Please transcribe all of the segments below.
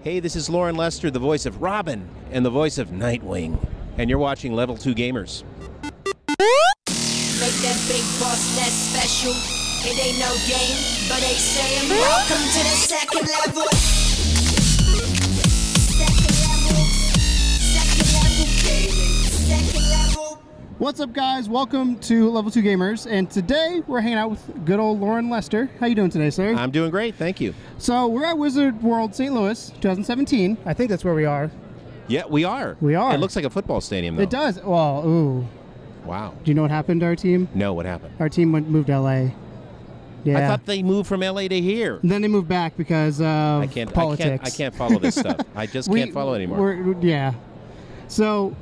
Hey, this is Loren Lester, the voice of Robin and the voice of Nightwing. And you're watching Level 2 Gamers. Make that big boss less special. It ain't no game, but they saying welcome to the second level. Second level. What's up, guys? Welcome to Level 2 Gamers, and today we're hanging out with good old Loren Lester. How you doing today, sir? I'm doing great, thank you. So we're at Wizard World St. Louis 2017. I think that's where we are. Yeah, we are. We are. It looks like a football stadium, though. It does. Well, ooh. Wow. Do you know what happened to our team? No, what happened? Our team moved to LA. Yeah. I thought they moved from LA to here. And then they moved back because of politics. I can't follow this stuff. I just can't follow anymore. Yeah. So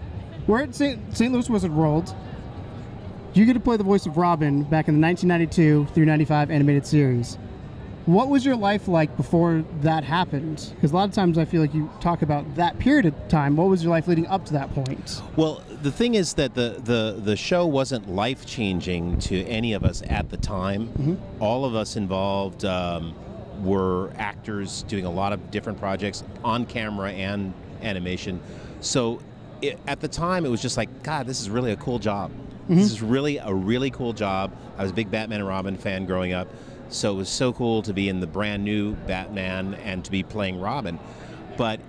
we're at St. Louis Wizard World. You get to play the voice of Robin back in the 1992 through 95 animated series. What was your life like before that happened? Because a lot of times I feel like you talk about that period of time. What was your life leading up to that point? Well, the thing is that the show wasn't life-changing to any of us at the time. Mm-hmm. All of us involved were actors doing a lot of different projects on camera and animation. So at the time, it was just like, God, this is really a cool job. Mm-hmm. This is really a really cool job. I was a big Batman and Robin fan growing up. So it was so cool to be in the brand new Batman and to be playing Robin. But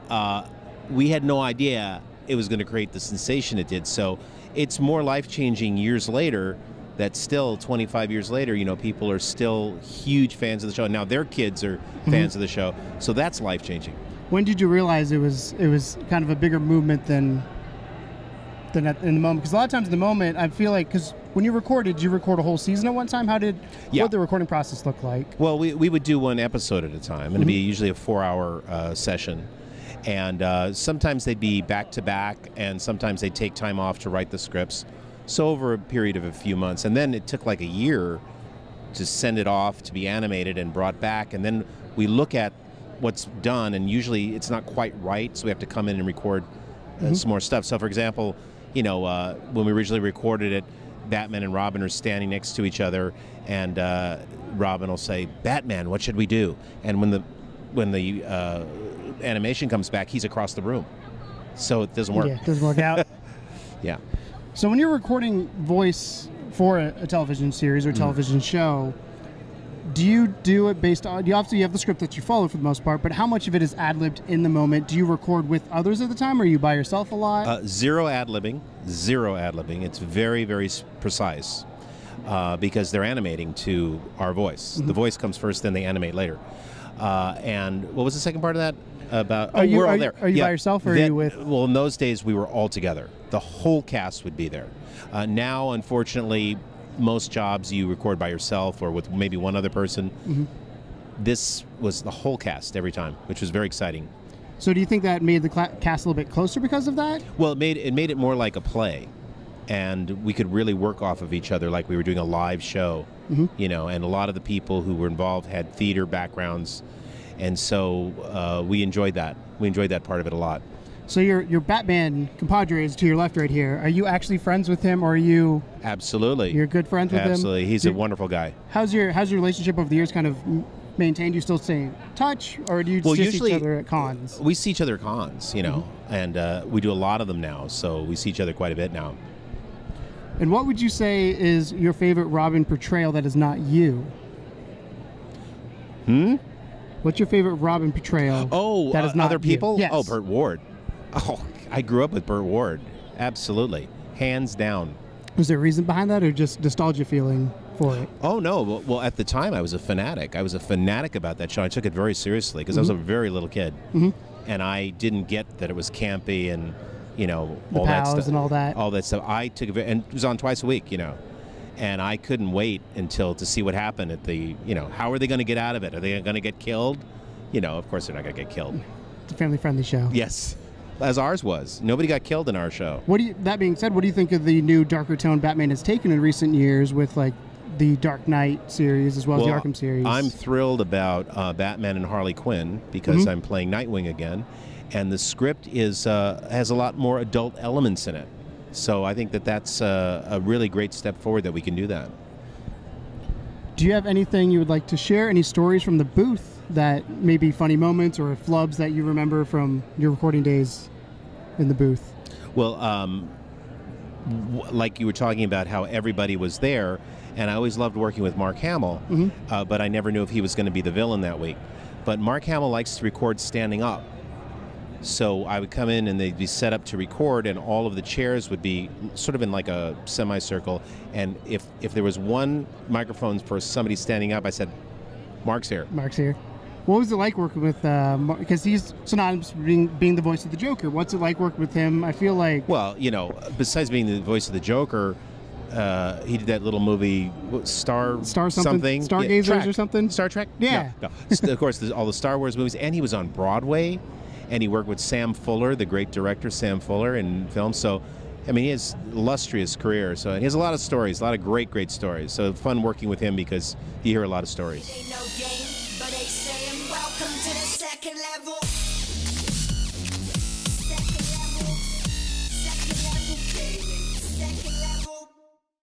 we had no idea it was going to create the sensation it did. So it's more life-changing years later that still, 25 years later, you know, people are still huge fans of the show. Now their kids are fans of the show. So that's life-changing. When did you realize it was kind of a bigger movement than in the moment? Because a lot of times in the moment, I feel like, because when you recorded, did you record a whole season at one time? What did the recording process look like? Well, we would do one episode at a time, and it'd be usually a 4-hour session. And sometimes they'd be back-to-back, and sometimes they'd take time off to write the scripts. So over a period of a few months. And then it took like a year to send it off to be animated and brought back. And then we look at what's done, and usually it's not quite right, so we have to come in and record some more stuff. So, for example, you know, when we originally recorded it, Batman and Robin are standing next to each other, and Robin will say, "Batman, what should we do?" And when the animation comes back, he's across the room, so it doesn't work. Yeah, it doesn't work out. Yeah. So when you're recording voice for a television series or television show, do you do it based on, obviously you have the script that you follow for the most part, but how much of it is ad-libbed in the moment? Do you record with others at the time, or are you by yourself a lot? Zero ad-libbing. It's very, very precise because they're animating to our voice. The voice comes first, then they animate later. And what was the second part of that? We're all there. Are you by yourself, or are you with? Well, in those days, we were all together. The whole cast would be there. Now, unfortunately, most jobs you record by yourself or with maybe one other person. This was the whole cast every time, which was very exciting. So do you think that made the cast a little bit closer because of that? Well, it made it more like a play, and we could really work off of each other like we were doing a live show. You know, and a lot of the people who were involved had theater backgrounds, and so we enjoyed that. We enjoyed that part of it a lot. So your Batman compadre is to your left right here. Are you actually friends with him, or are you? Absolutely. You're good friends with him? Absolutely. He's a wonderful guy. How's your relationship over the years kind of maintained? You still stay in touch, or do you just see each other at cons? We see each other at cons, you know, and we do a lot of them now, so we see each other quite a bit now. And what would you say is your favorite Robin portrayal that is not you? What's your favorite Robin portrayal? Oh, that is not other people? You? Yes. Oh, Burt Ward. Oh, I grew up with Burt Ward. Absolutely. Hands down. Was there a reason behind that, or just nostalgia feeling for it? Oh, no. Well, at the time, I was a fanatic. I was a fanatic about that show. I took it very seriously because I was a very little kid. And I didn't get that it was campy and, you know, all that stuff. And all that. All that stuff. I took it, and it was on twice a week, you know. And I couldn't wait to see what happened at the, you know, how are they going to get out of it? Are they going to get killed? You know, of course they're not going to get killed. It's a family-friendly show. Yes. As ours was. Nobody got killed in our show. That being said, what do you think of the new darker tone Batman has taken in recent years with, like, the Dark Knight series as well as the Arkham series? I'm thrilled about Batman and Harley Quinn because I'm playing Nightwing again, and the script has a lot more adult elements in it. So I think that's a really great step forward that we can do that. Do you have anything you would like to share? Any stories from the booth that maybe funny moments or flubs that you remember from your recording days in the booth? Well, like you were talking about how everybody was there, and I always loved working with Mark Hamill, but I never knew if he was going to be the villain that week. But Mark Hamill likes to record standing up. So I would come in and they'd be set up to record, and all of the chairs would be sort of in like a semicircle. And if there was one microphone for somebody standing up, I said, Mark's here. Mark's here. What was it like working with, because he's synonymous with being the voice of the Joker. What's it like working with him? I feel like... Well, you know, besides being the voice of the Joker, he did that little movie, Star something? Stargazers or something? Star Trek? Yeah. No. Of course, there's all the Star Wars movies, and he was on Broadway, and he worked with Sam Fuller, the great director Sam Fuller, in films. So, I mean, he has an illustrious career. So he has a lot of stories, a lot of great stories. So fun working with him because you hear a lot of stories. Ain't no game,